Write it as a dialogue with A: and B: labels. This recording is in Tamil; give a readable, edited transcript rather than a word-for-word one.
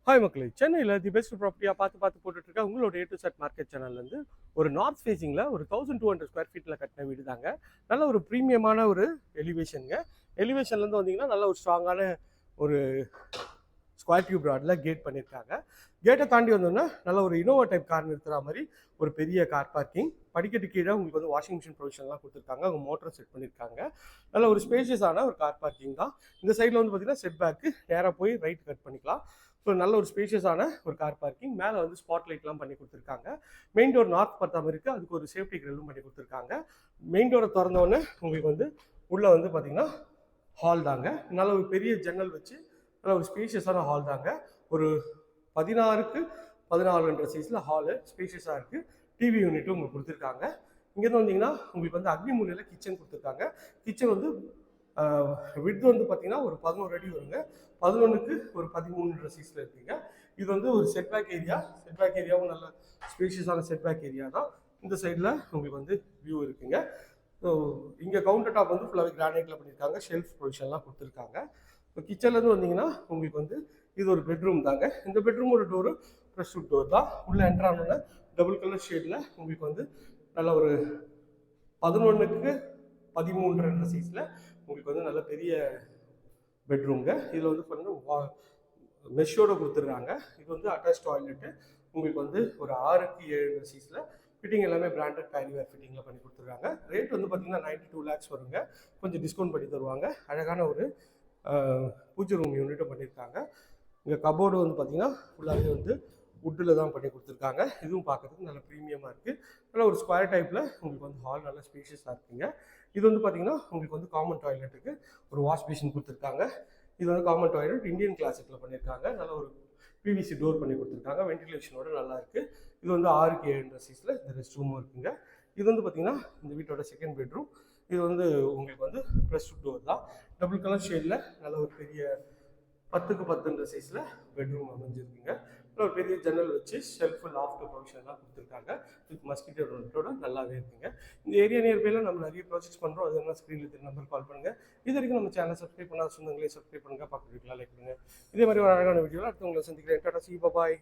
A: ஹாய் மக்களே, சென்னையில் தி பெஸ்ட் ப்ராப்பர்ட்டியாக பார்த்து போட்டுட்டு இருக்க உங்களோட ஏ டு செட் மார்க்கெட் சேனல்லேருந்து ஒரு நார்த் ஃபேஸிங்கில் ஒரு 1200 ஸ்கொயர் ஃபீட்டில் கட்டின வீடு தாங்க. நல்ல ஒரு ப்ரீமியமான ஒரு எலிவேஷனுங்க. எலிவேஷன்லேருந்து வந்தீங்கன்னா நல்ல ஒரு ஸ்ட்ராங்கான ஒரு ஸ்கொயர் டியூப் ராடில் கேட் பண்ணியிருக்காங்க. கேட்டை தாண்டி வந்தோன்னா நல்ல ஒரு இனோவா டைப் கார் நிறுத்துற மாதிரி ஒரு பெரிய கார் பார்க்கிங். படிக்கட்டு கீழே உங்களுக்கு வந்து வாஷிங் மிஷின் ப்ரொவிஷன்லாம் கொடுத்துருக்காங்க. அவங்க மோட்டர் செட் பண்ணியிருக்காங்க. நல்ல ஒரு ஸ்பேஷியஸான ஒரு கார் பார்க்கிங் தான். இந்த சைடில் வந்து பார்த்தீங்கன்னா செட் பேக்கு நேராக போய் ரைட் கட் பண்ணிக்கலாம். ஸோ நல்ல ஒரு ஸ்பேஷியஸான ஒரு கார் பார்க்கிங். மேலே வந்து ஸ்பாட் லைட்லாம் பண்ணி கொடுத்துருக்காங்க. மெயின் டோர் நார்த் பார்த்த மாதிரி இருக்குது. அதுக்கு ஒரு சேஃப்டி கிரில்லும் பண்ணி கொடுத்துருக்காங்க. மெயின் டோரை திறந்தோடனே உங்களுக்கு வந்து உள்ளே வந்து பார்த்தீங்கன்னா ஹால் தாங்க. நல்ல ஒரு பெரிய ஜன்னல் வச்சு நல்ல ஒரு ஸ்பேஷியஸான ஹால் தாங்க. ஒரு 16க்கு 14 சைஸில் ஹாலு ஸ்பேஷியஸாக இருக்குது. டிவி யூனிட்டும் உங்களுக்கு கொடுத்துருக்காங்க. இங்கேருந்து வந்தீங்கன்னா உங்களுக்கு வந்து அக்னி மூலையில் கிச்சன் கொடுத்துருக்காங்க. கிச்சன் வந்து விட்த் வந்து பார்த்தீங்கன்னா ஒரு 11 அடி வருங்க. 11க்கு ஒரு 13 சைஸில் இருக்குங்க. இது வந்து ஒரு செட்பேக் ஏரியா. செட்பேக் ஏரியாவும் நல்ல ஸ்பேஷியஸான செட்பேக் ஏரியா தான். இந்த சைடில் உங்களுக்கு வந்து வியூ இருக்குங்க. ஸோ இங்கே கவுண்டர் டாப் வந்து ஃபுல்லாகவே கிரானைட்டில் பண்ணியிருக்காங்க. ஷெல்ஃப் ப்ரொவிஷன்லாம் கொடுத்துருக்காங்க. இப்போ கிச்சன்லேருந்து வந்தீங்கன்னா உங்களுக்கு வந்து இது ஒரு பெட்ரூம் தாங்க. இந்த பெட்ரூமோட டோரு ப்ரெஷ் வுட் டோர் தான். உள்ளே என்ட்ரு ஆனோன்னா டபுள் கலர் ஷேடில் உங்களுக்கு வந்து நல்ல ஒரு 11க்கு 13 சைஸில் உங்களுக்கு வந்து நல்ல பெரிய பெட்ரூம்ங்க. இதில் வந்து பார்த்தீங்கன்னா மெஷ்ஷோடு கொடுத்துருக்காங்க. இது வந்து அட்டாச் டாய்லெட்டு. உங்களுக்கு வந்து ஒரு 6க்கு 7 சைஸில் ஃபிட்டிங் எல்லாமே பிராண்டட் பேரிவேர் ஃபிட்டிங்கில் பண்ணி கொடுத்துருக்காங்க. ரேட் வந்து பார்த்தீங்கன்னா 92 lakhs வருங்க. கொஞ்சம் டிஸ்கவுண்ட் பண்ணி தருவாங்க. அழகான ஒரு பூஜை ரூம் யூனிட்டும் பண்ணியிருக்காங்க. இங்கே கபோர்டு வந்து பார்த்தீங்கன்னா ஃபுல்லாகவே வந்து வுட்டில் தான் பண்ணி கொடுத்துருக்காங்க. இதுவும் பார்க்குறதுக்கு நல்ல ப்ரீமியமாக இருக்குது. நல்ல ஒரு ஸ்கொயர் டைப்பில் உங்களுக்கு வந்து ஹால் நல்ல ஸ்பேஷியஸாக இருக்குங்க. இது வந்து பார்த்தீங்கன்னா உங்களுக்கு வந்து காமன் டாய்லெட்டுக்கு ஒரு வாஷ் பேஷன் கொடுத்துருக்காங்க. இது வந்து காமன் டாய்லெட் இந்தியன் கிளாசிக்கில் பண்ணியிருக்காங்க. நல்ல ஒரு பிவிசி டோர் பண்ணி கொடுத்துருக்காங்க. வென்டிலேஷனோட நல்லா இருக்குது. இது வந்து 6க்கு 7 சைஸில் இந்த ரெஸ்ட் ரூமும் இருக்குங்க. இது வந்து பார்த்தீங்கன்னா இந்த வீட்டோட செகண்ட் பெட்ரூம். இது வந்து உங்களுக்கு வந்து ப்ரெஸ் டோர் தான். டபுள் கலர் ஷேடில் நல்ல ஒரு பெரிய 10க்கு 10 சைஸில் பெட்ரூம் அமைஞ்சிருக்குங்க. ஒரு பெரிய ஜன்னல் வச்சு ஷெல்ஃபு லாஃப்ட் ப்ரொவிஷன்லாம் கொடுத்துருக்காங்க. வித் மஸ்கிட்டோ ரோட்டோட நல்லாவே இருக்குங்க. இந்த ஏரியா நியர்பையில் நம்ம நிறைய ப்ராஜெக்ட்ஸ் பண்ணுறோம். அது என்ன ஸ்க்ரீனில் இருக்கிற நம்பர் கால் பண்ணுங்கள். இது வரைக்கும் நம்ம சேனல் சப்ஸ்கிரைப் பண்ணாத சொந்தங்களே சப்ஸ்கிரைப் பண்ணுங்கள். பக்கத்து வீட்டில் லைக் பண்ணுங்கள். இதே மாதிரி ஒரு அழகான வீடியோவில் அடுத்து உங்களை சந்திக்கிறேன். டாடா, சி பாய்.